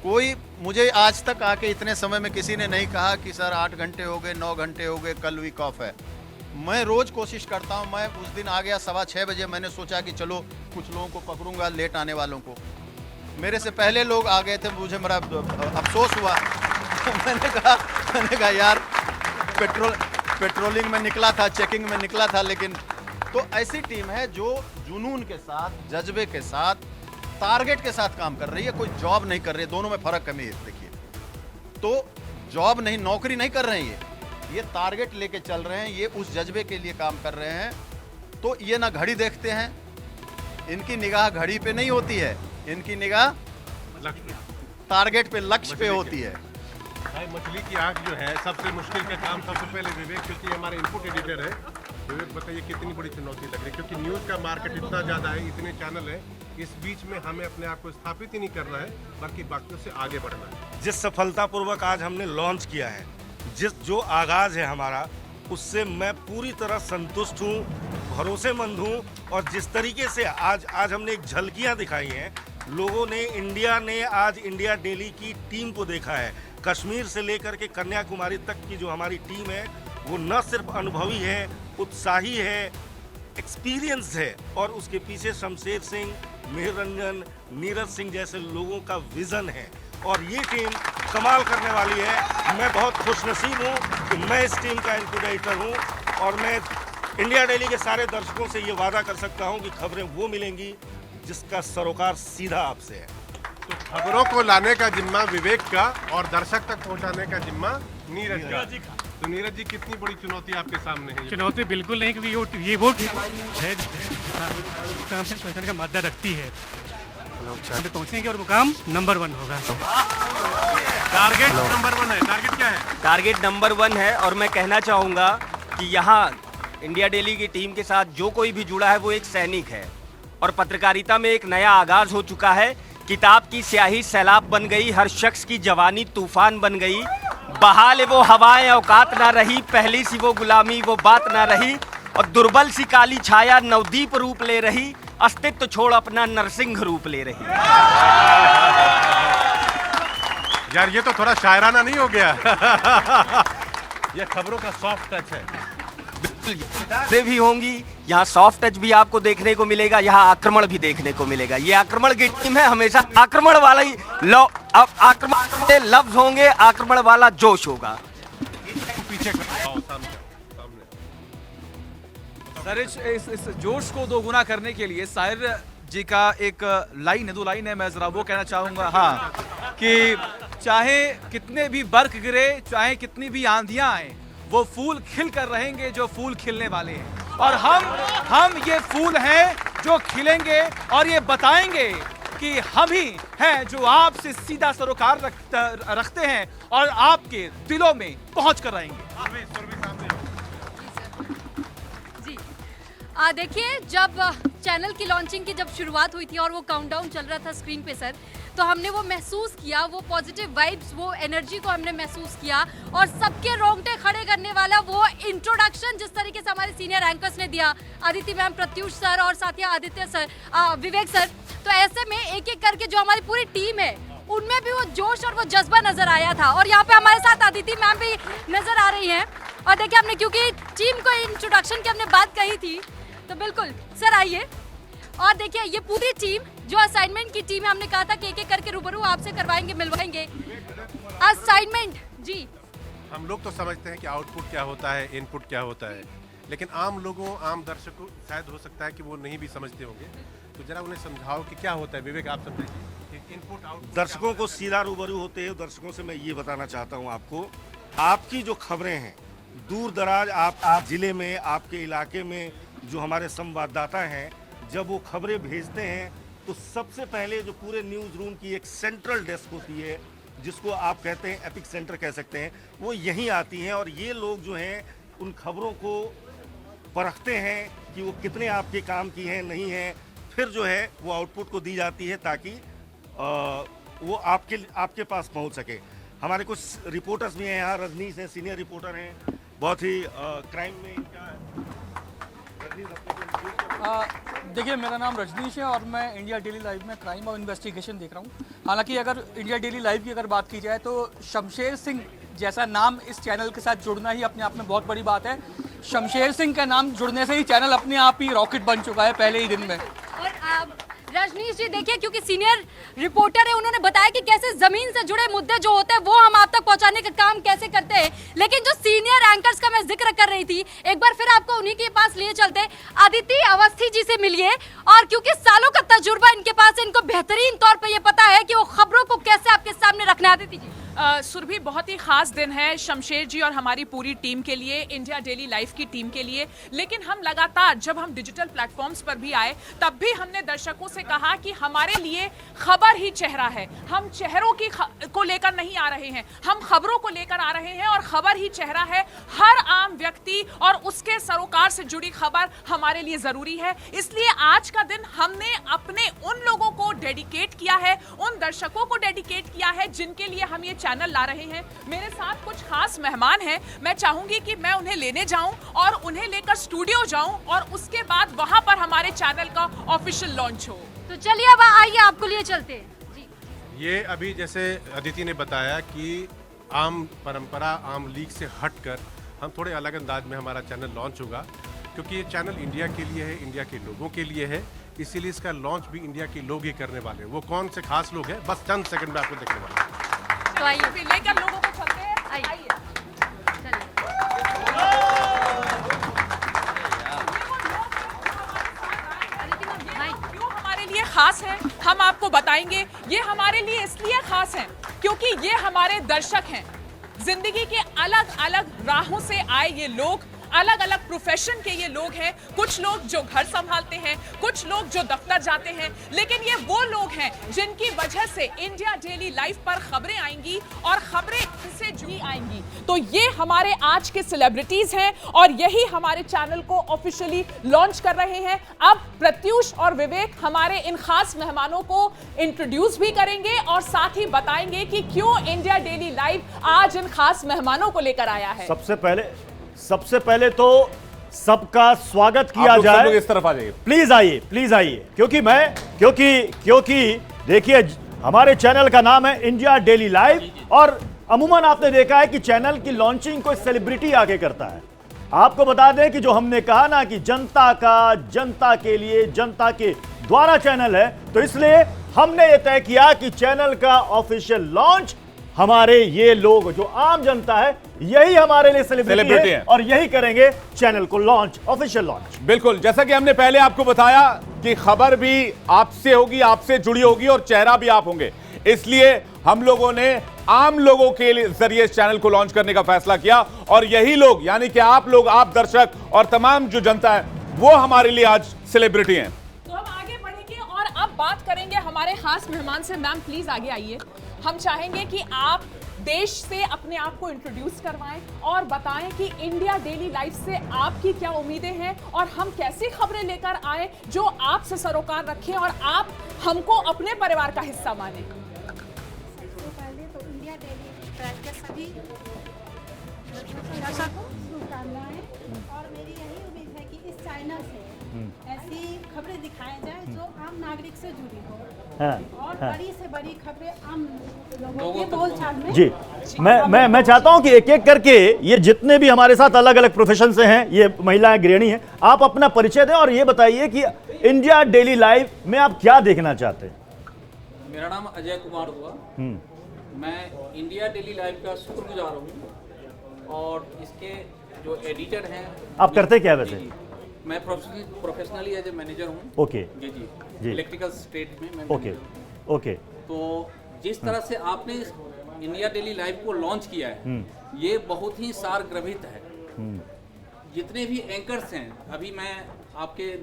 कोई मुझे आज तक आके इतने समय में किसी ने नहीं कहा कि सर 8 घंटे हो गए, 9 घंटे हो गए, कल वीक ऑफ है। मैं रोज कोशिश करता हूँ। मैं उस दिन आ गया 6:15 बजे, मैंने सोचा कि चलो कुछ लोगों को पकड़ूंगा, लेट आने वालों को। मेरे से पहले लोग आ गए थे, मुझे बड़ा अफसोस हुआ। मैंने कहा यार, पेट्रोलिंग में निकला था, चेकिंग में निकला था, लेकिन तो ऐसी टीम है जो जुनून के साथ, जज्बे के साथ, टारगेट के साथ काम कर रही है। कोई जॉब नहीं कर रही है, दोनों में फर्क कमी है। देखिए, तो जॉब नहीं, नौकरी नहीं कर रहे हैं, ये टारगेट लेके चल रहे हैं, ये उस जज्बे के लिए काम कर रहे हैं। तो ये ना घड़ी देखते हैं, इनकी निगाह घड़ी पे नहीं होती है, इनकी निगाह टारगेट पे, लक्ष्य पे होती है। भाई, मछली की आंख जो है, सबसे मुश्किल का काम सबसे पहले विवेक, क्योंकि हमारे इनपुट एडिटर है। विवेक बताइए कितनी बड़ी चुनौती लग रही है, क्योंकि न्यूज़ का मार्केट इतना ज़्यादा है, इतने चैनल है, इस बीच में हमें अपने आप को स्थापित ही नहीं करना है, बल्कि बाकियों से आगे बढ़ना है। जिस सफलतापूर्वक आज हमने लॉन्च किया है, जो आगाज़ है हमारा, उससे मैं पूरी तरह संतुष्ट हूँ, भरोसेमंद हूँ। और जिस तरीके से आज हमने एक झलकियाँ दिखाई हैं, लोगों ने, इंडिया ने आज इंडिया डेली की टीम को देखा है, कश्मीर से लेकर के कन्याकुमारी तक की जो हमारी टीम है वो न सिर्फ अनुभवी है, उत्साही है, एक्सपीरियंस है, और उसके पीछे शमशेर सिंह, मेहर रंजन, नीरज सिंह जैसे लोगों का विजन है और ये टीम कमाल करने वाली है। मैं बहुत खुशनसीब हूँ कि मैं इस टीम का इनक्यूबेटर हूँ और मैं इंडिया डेली के सारे दर्शकों से ये वादा कर सकता हूँ कि खबरें वो मिलेंगी जिसका सरोकार सीधा आपसे है। तो खबरों को लाने का जिम्मा विवेक का और दर्शक तक पहुंचाने का जिम्मा नीरज का। तो नीरज जी, कितनी बड़ी चुनौती आपके सामने है? चुनौती बिल्कुल नहीं, क्योंकि ये वोट है सोचने का मादा रखती है, पहुंचेंगे और मुकाम नंबर 1 होगा। टारगेट नंबर 1 है। टारगेट क्या है? टारगेट नंबर 1 है और मैं कहना चाहूँगा कि यहाँ इंडिया डेली की टीम के साथ जो कोई भी जुड़ा है वो एक सैनिक है और पत्रकारिता में एक नया आगाज हो चुका है। किताब की स्याही सैलाब बन गई, हर शख्स की जवानी तूफान बन गई, बहाल वो हवाएं औकात ना रही, पहली सी वो गुलामी वो बात ना रही, और दुर्बल सी काली छाया नवदीप रूप ले रही, अस्तित्व छोड़ अपना नरसिंह रूप ले रही। यार ये तो थोड़ा शायराना नहीं हो गया? ये खबरों का सॉफ्ट टच है। बिल्कुल भी होंगी, यहाँ सॉफ्ट टच भी आपको देखने को मिलेगा, यहाँ आक्रमण भी देखने को मिलेगा। ये आक्रमण की टीम है, हमेशा आक्रमण वाला ही आक्रमण के लफ्ज होंगे, आक्रमण वाला जोश होगा। पीछे सर इस जोश को दोगुना करने के लिए शायर जी का एक लाइन है, 2 लाइन है, मैं जरा वो कहना चाहूँगा। हाँ, कि चाहे कितने भी बर्फ गिरे, चाहे कितनी भी आंधियाँ आए, वो फूल खिल कर रहेंगे जो फूल खिलने वाले हैं, और हम ये फूल हैं जो खिलेंगे और ये बताएंगे कि हम ही हैं जो आपसे सीधा सरोकार रखते हैं और आपके दिलों में पहुंच कर रहेंगे। देखिए, जब चैनल की लॉन्चिंग की जब शुरुआत हुई थी और वो काउंटडाउन चल रहा था स्क्रीन पे सर, तो हमने वो महसूस किया, वो पॉजिटिव वाइब्स, वो एनर्जी को हमने महसूस किया, और सबके रोंगटे खड़े करने वाला वो इंट्रोडक्शन जिस तरीके से हमारे सीनियर एंकर्स ने दिया, आदित्य मैम, प्रत्युष सर और साथ ही आदित्य सर, विवेक सर। तो ऐसे में एक एक करके जो हमारी पूरी टीम है उनमें भी वो जोश और वो जज्बा नजर आया था, और यहाँ पे हमारे साथ आदित्य मैम भी नजर आ रही हैं। और देखिए, हमने क्योंकि टीम को इंट्रोडक्शन की हमने बात कही थी, तो बिल्कुल सर आइए। और देखिए, ये पूरी टीम जो असाइनमेंट की टीम है, हमने कहा था कि एक एक करके रूबरू आपसे करवाएंगे, मिलवाएंगे असाइनमेंट जी। हम लोग तो समझते हैं कि आउटपुट क्या होता है, इनपुट क्या होता है, लेकिन आम लोगों, आम दर्शकों शायद हो सकता है कि वो नहीं भी समझते होंगे, तो जरा उन्हें समझाओ कि क्या होता है। विवेक, आप समझाइए इनपुट आउटपुट। दर्शकों को सीधा रूबरू होते हैं, दर्शकों से मैं ये बताना चाहता हूँ आपको, आपकी जो खबरें हैं दूर दराज आप जिले में, आपके इलाके में जो हमारे संवाददाता हैं, जब वो खबरें भेजते हैं तो सबसे पहले जो पूरे न्यूज़ रूम की एक सेंट्रल डेस्क होती है, जिसको आप कहते हैं एपिक सेंटर कह सकते हैं, वो यहीं आती हैं, और ये लोग जो हैं उन खबरों को परखते हैं कि वो कितने आपके काम की हैं, नहीं हैं, फिर जो है वो आउटपुट को दी जाती है ताकि वो आपके पास पहुंच सके। हमारे कुछ रिपोर्टर्स भी हैं यहाँ, रजनीश हैं, सीनियर रिपोर्टर हैं, बहुत ही क्राइम में इनका। देखिए, मेरा नाम रजनीश है और मैं इंडिया डेली लाइव में क्राइम और इन्वेस्टिगेशन देख रहा हूँ। हालांकि अगर इंडिया डेली लाइव की अगर बात की जाए तो शमशेर सिंह जैसा नाम इस चैनल के साथ जुड़ना ही अपने आप में बहुत बड़ी बात है। शमशेर सिंह का नाम जुड़ने से ही चैनल अपने आप ही रॉकेट बन चुका है पहले ही दिन में। और रजनीश जी देखिए, क्योंकि सीनियर रिपोर्टर है, उन्होंने बताया कि कैसे जमीन से जुड़े मुद्दे जो होते हैं वो हम आप तक पहुंचाने का काम कैसे करते हैं, लेकिन जो सीनियर एंकर्स का मैं जिक्र कर रही थी, एक बार फिर आपको उन्हीं के पास लिए चलते। आदित्य अवस्थी जी से मिलिए, और क्योंकि सालों का तजुर्बा इनके पास है, इनको बेहतरीन तौर पर यह पता है कि वो खबरों को कैसे आपके सामने रखना है। आदित्य जी। सुरभि, बहुत ही खास दिन है शमशेर जी और हमारी पूरी टीम के लिए, इंडिया डेली लाइव की टीम के लिए, लेकिन हम लगातार जब हम डिजिटल प्लेटफॉर्म्स पर भी आए तब भी हमने दर्शकों से कहा कि हमारे लिए खबर ही चेहरा है। हम चेहरों की को लेकर नहीं आ रहे हैं, हम खबरों को लेकर आ रहे हैं, और खबर ही चेहरा है। हर आम व्यक्ति और उसके सरोकार से जुड़ी खबर हमारे लिए जरूरी है। इसलिए आज का दिन हमने अपने उन लोगों को डेडिकेट किया है, उन दर्शकों को डेडिकेट किया है जिनके लिए हम ये चैनल ला रहे हैं। मेरे साथ कुछ खास मेहमान हैं, मैं चाहूंगी कि मैं उन्हें लेने जाऊं और उन्हें लेकर स्टूडियो जाऊं, और उसके बाद वहां पर हमारे चैनल का ऑफिशियल लॉन्च हो। तो चलिए अब आइए, आपको लिए चलते हैं जी। ये अभी जैसे अदिति ने बताया कि आम परंपरा, आम लीग से हटकर हम थोड़े अलग अंदाज में हमारा चैनल लॉन्च होगा, क्योंकि ये चैनल इंडिया के लिए है, इंडिया के लोगों के लिए है, इसीलिए इसका लॉन्च भी इंडिया के लोग ही करने वाले हैं। वो कौन से खास लोग हैं, बस चंद सेकंड में आपको देखने वाले हैं। तो आइए लेकर लोगों को चलते हैं। आइए क्यों हमारे लिए खास है, हम आपको बताएंगे। ये हमारे लिए इसलिए खास है क्योंकि ये हमारे दर्शक हैं। जिंदगी के अलग अलग राहों से आए ये लोग, अलग अलग प्रोफेशन के ये लोग हैं। कुछ लोग जो घर संभालते हैं, कुछ लोग जो दफ्तर जाते हैं, लेकिन ये वो लोग हैं जिनकी वजह से इंडिया डेली लाइफ पर खबरें आएंगी और खबरें इससे जुड़ी आएंगी। तो ये हमारे आज के सेलिब्रिटीज हैं और यही हमारे चैनल को ऑफिशियली लॉन्च कर रहे हैं। अब प्रत्यूष और विवेक हमारे इन खास मेहमानों को इंट्रोड्यूस भी करेंगे और साथ ही बताएंगे कि क्यों इंडिया डेली लाइव आज इन खास मेहमानों को लेकर आया है। सबसे पहले तो सबका स्वागत किया जाए। सब लोग इस तरफ आ जाइए, प्लीज आइए, क्योंकि देखिए हमारे चैनल का नाम है इंडिया डेली लाइव और अमूमन आपने देखा है कि चैनल की लॉन्चिंग कोई सेलिब्रिटी आके करता है। आपको बता दें कि जो हमने कहा ना कि जनता के लिए, जनता के द्वारा चैनल है, तो इसलिए हमने ये तय किया कि चैनल का ऑफिशियल लॉन्च हमारे ये लोग जो आम जनता है यही हमारे लिए सेलिब्रिटी है और यही करेंगे चैनल को लॉन्च, ऑफिशियल लॉन्च। बिल्कुल, जैसा कि हमने पहले आपको बताया कि खबर भी आपसे होगी, आपसे जुड़ी होगी और चेहरा भी आप होंगे, इसलिए हम लोगों ने आम लोगों के जरिए इस चैनल को लॉन्च करने का फैसला किया और यही लोग यानी कि आप लोग, आप दर्शक और तमाम जो जनता है वो हमारे लिए आज सेलिब्रिटी हैं। तो हम आगे बढ़ेंगे और अब बात करेंगे हमारे खास मेहमान से। मैम प्लीज आगे आइए। हम चाहेंगे कि आप देश से अपने आप को इंट्रोड्यूस करवाएं और बताएं कि इंडिया डेली लाइफ से आपकी क्या उम्मीदें हैं और हम कैसी खबरें लेकर आए जो आपसे सरोकार रखें और आप हमको अपने परिवार का हिस्सा माने। सबसे पहले तो इंडिया डेली लाइफ के सभी दर्शकों को शुभकामनाएं और मेरी यही उम्मीद है कि इस चैनल से ऐसी खबरें दिखाई जाए जो आम नागरिक से जुड़ी हो और बड़ी से बड़ी खबरें आम लोगों के बोलचाल में। जी, मैं चाहता हूं कि एक एक करके ये जितने भी हमारे साथ अलग अलग प्रोफेशन से हैं, ये महिलाएं गृहिणी हैं, आप अपना परिचय दें और ये बताइए कि इंडिया डेली लाइफ में आप क्या देखना चाहते हैं। मेरा नाम अजय कुमार हुआ। मैं इंडिया डेली लाइफ का शुक्रगुजार हूँ और इसके जो एडिटर हैं। आप करते क्या वैसे? मैं प्रोफेशनली एज ए मैनेजर हूँ। ओके जी, इलेक्ट्रिकल स्टेट में मैं ओके। तो जिस तरह से आपने इंडिया डेली लाइफ को लॉन्च किया है ये बहुत ही सारगर्भित है। जितने भी एंकर्स हैं, अभी मैं आपके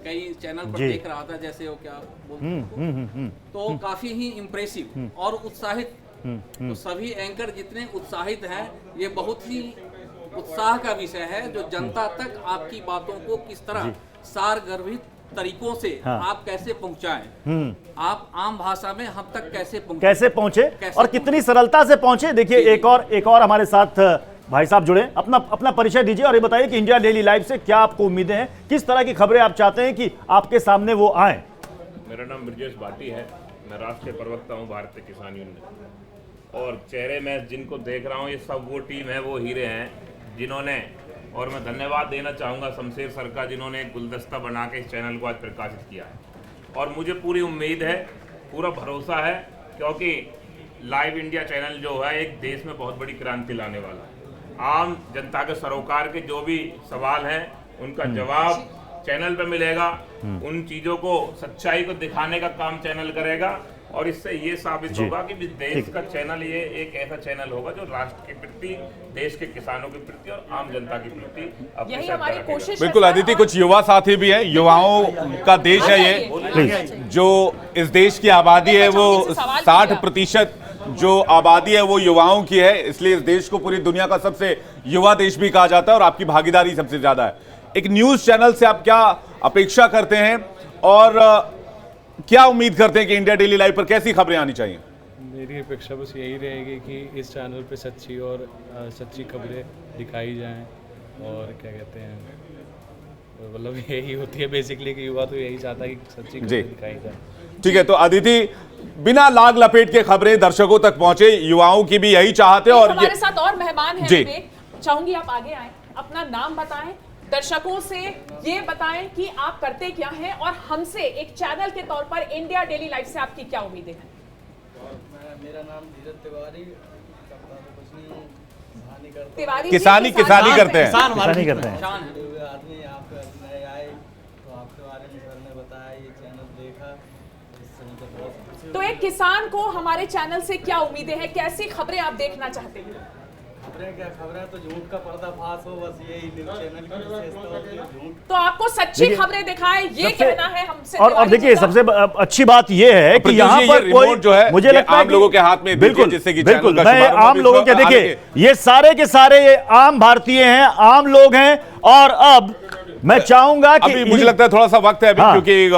कई चैनल पर देख रहा था, जैसे वो क्या बोलते तो काफी ही इम्प्रेसिव और उत्साहित। तो सभी एंकर जितने उत्साहित हैं, ये बहुत ही उत्साह का विषय है जो जनता तक आपकी बातों को किस तरह सारगर्भित तरीकों से आप कैसे पहुंचाएं, आप आम भाषा में हम तक कैसे पहुंचे और कितनी सरलता से पहुंचे। देखिए एक और हमारे साथ भाई साहब जुड़े, अपना परिचय दीजिए और ये बताइए कि इंडिया डेली लाइफ से क्या आपको उम्मीदें हैं, किस तरह की खबरें आप चाहते हैं कि आपके सामने वो आए। मेरा नाम ब्रजेश भाटी है, मैं राष्ट्रीय प्रवक्ता हूँ भारतीय किसान यूनियन और चेहरे में जिनको देख रहा हूँ ये सब वो टीम है, वो हीरे हैं जिन्होंने, और मैं धन्यवाद देना चाहूँगा शमशेर सर का, जिन्होंने एक गुलदस्ता बना के इस चैनल को आज प्रकाशित किया है। और मुझे पूरी उम्मीद है, पूरा भरोसा है, क्योंकि लाइव इंडिया चैनल जो है एक देश में बहुत बड़ी क्रांति लाने वाला है। आम जनता के सरोकार के जो भी सवाल हैं उनका जवाब चैनल पे मिलेगा। उन चीज़ों को, सच्चाई को दिखाने का काम चैनल करेगा और इससे ये साबित होगा कि देश का चैनल ये एक ऐसा चैनल होगा जो राष्ट्र के प्रति, देश के किसानों के प्रति और आम जनता के प्रति यही हमारी कोशिश। बिल्कुल अदिति, कुछ युवा साथी भी हैं, युवाओं का देश है ये। जो इस देश की आबादी है वो 60% जो आबादी है वो युवाओं की है, इसलिए इस देश को पूरी दुनिया का सबसे युवा देश भी कहा जाता है और आपकी भागीदारी सबसे ज्यादा है। एक न्यूज चैनल से आप क्या अपेक्षा करते हैं और क्या उम्मीद करते हैं कि इंडिया डेली लाइव पर कैसी खबरें आनी चाहिए? मेरी अपेक्षा बस यही रहेगी कि इस चैनल पे सच्ची और सच्ची खबरें दिखाई जाएं और क्या कहते हैं मतलब यही होती है बेसिकली कि युवा तो यही चाहता है कि सच्ची जी। खबरें दिखाई जाए। ठीक है, तो अदिति, बिना लाग लपेट के खबरें दर्शकों तक पहुंचे, युवाओं की भी यही चाहते हैं। और हमारे साथ और मेहमान हैं, जी। विवेक, चाहूंगी आप आगे आए, अपना नाम बताएं, दर्शकों से ये बताएं कि आप करते क्या हैं और हमसे एक चैनल के तौर पर इंडिया डेली लाइफ से आपकी क्या उम्मीदें हैं। मेरा नाम धीरज तिवारी, तिवारी जी, किसानी करते हैं। किसानी करते हैं। आदमी आप नए आए तो आपके बारे में सर ने बताया, ये चैनल देखा, इससे मुझे बहुत खुशी हुई। तो एक किसान को हमारे चैनल से क्या उम्मीदें हैं, कैसी खबरें आप देखना चाहते हैं? खबरें क्या, खबरें तो झूठ का पर्दाफाश हो, बस यही चैनल की विशेषता होती है, झूठ। तो आपको सच्ची खबरें दिखाएं, ये कहना है हमसे। और देखिए, सबसे अच्छी बात यह है कि यहाँ पर कोई जो है मुझे लगता है आम लोगों के हाथ में बिल्कुल, जिससे कि बिल्कुल, चैनल का मैं शुभारंभ आम भी लोगों के, उसका देखिए ये सारे के सारे ये आम भारतीय हैं, आम लोग हैं। और अब मैं चाहूंगा कि अभी मुझे लगता है थोड़ा सा वक्त है अभी, हाँ, क्योंकि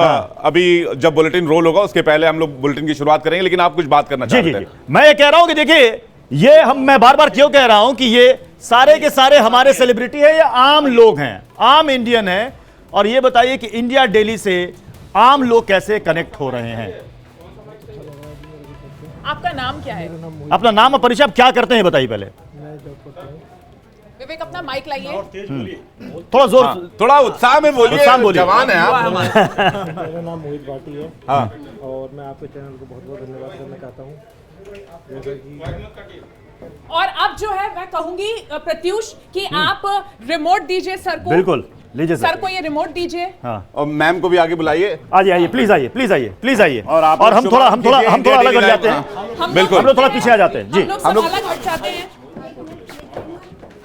अभी जब बुलेटिन रोल होगा उसके पहले हम लोग बुलेटिन की शुरुआत करेंगे, लेकिन आप कुछ बात करना चाहते हैं। मैं ये कह रहा हूं कि देखिए, ये मैं बार बार क्यों कह रहा हूं कि ये सारे के सारे हमारे सेलिब्रिटी है, ये आम लोग हैं, आम इंडियन हैं। और ये बताइए कि इंडिया डेली से आम लोग कैसे कनेक्ट हो रहे हैं। आपका नाम क्या है? अपना नाम और परिचय, आप क्या करते हैं बताइए पहले। विवेक, अपना माइक लाइए। थोड़ा जोर, थोड़ा उत्साह में बोलिए, जवान है आप। मेरा नाम मोहित भाटी है। हाँ। और मैं आपके चैनल को बहुत बहुत धन्यवाद करना चाहता हूँ। और अब जो है मैं कहूंगी प्रत्युष कि आप रिमोट दीजिए सर को। बिल्कुल, लीजिए सर को ये रिमोट दीजिए। हाँ। और मैम को भी आगे बुलाइए। आइए, प्लीज आइए, प्लीज आइए, प्लीज आइए। और आप हम थोड़ा अलग हट जाते हैं। बिल्कुल, हम लोग थोड़ा पीछे आ जाते हैं। जी, हम लोग अलग हट जाते हैं।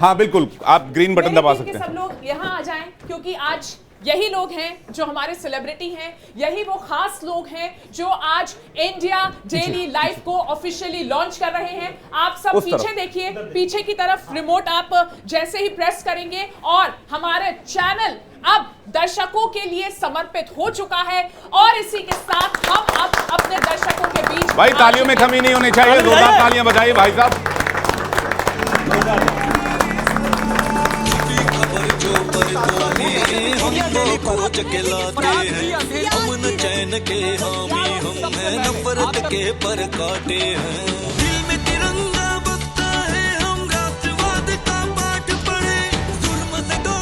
हाँ बिल्कुल, आप ग्रीन बटन दबा सकते हैं। सब लोग यहाँ आ जाएं, क्योंकि आज यही लोग हैं जो हमारे सेलिब्रिटी हैं, यही वो खास लोग हैं जो आज इंडिया डेली लाइफ को ऑफिशियली लॉन्च कर रहे हैं। आप सब पीछे देखिए, पीछे की तरफ रिमोट आप जैसे ही प्रेस करेंगे और हमारे चैनल अब दर्शकों के लिए समर्पित हो चुका है। और इसी के साथ हम अब अपने दर्शकों के बीच, भाई तालियों में कमी नहीं होनी चाहिए, जोरदार तालियां बजाइए भाई साहब। खोज के लाते हैं अमन चैन के हामी हम हैं, नफरत के पर काटे हैं। दिल में तिरंगा बसता है, हम राष्ट्रवाद का पाठ पढ़े, जुल्म से दो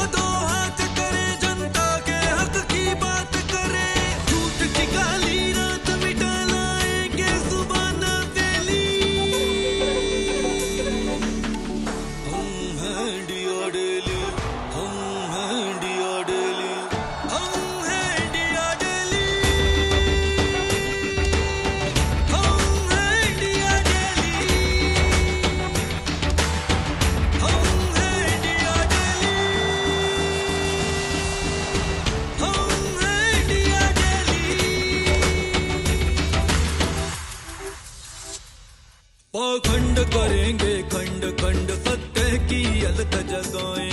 हाथ करे, जनता के हक की बात करे, झूठ की काली रात मिटा लाएंगे सुबह ना तेली। हम हैं इंडिया डेली, हम हैं इंडिया डेली, हम हैं इंडिया डेली, हम हैं इंडिया डेली, हम हैं इंडिया डेली, हम हैं इंडिया डेली। पाखंड करेंगे खंड खंड, सत्य की अलख जगाएं।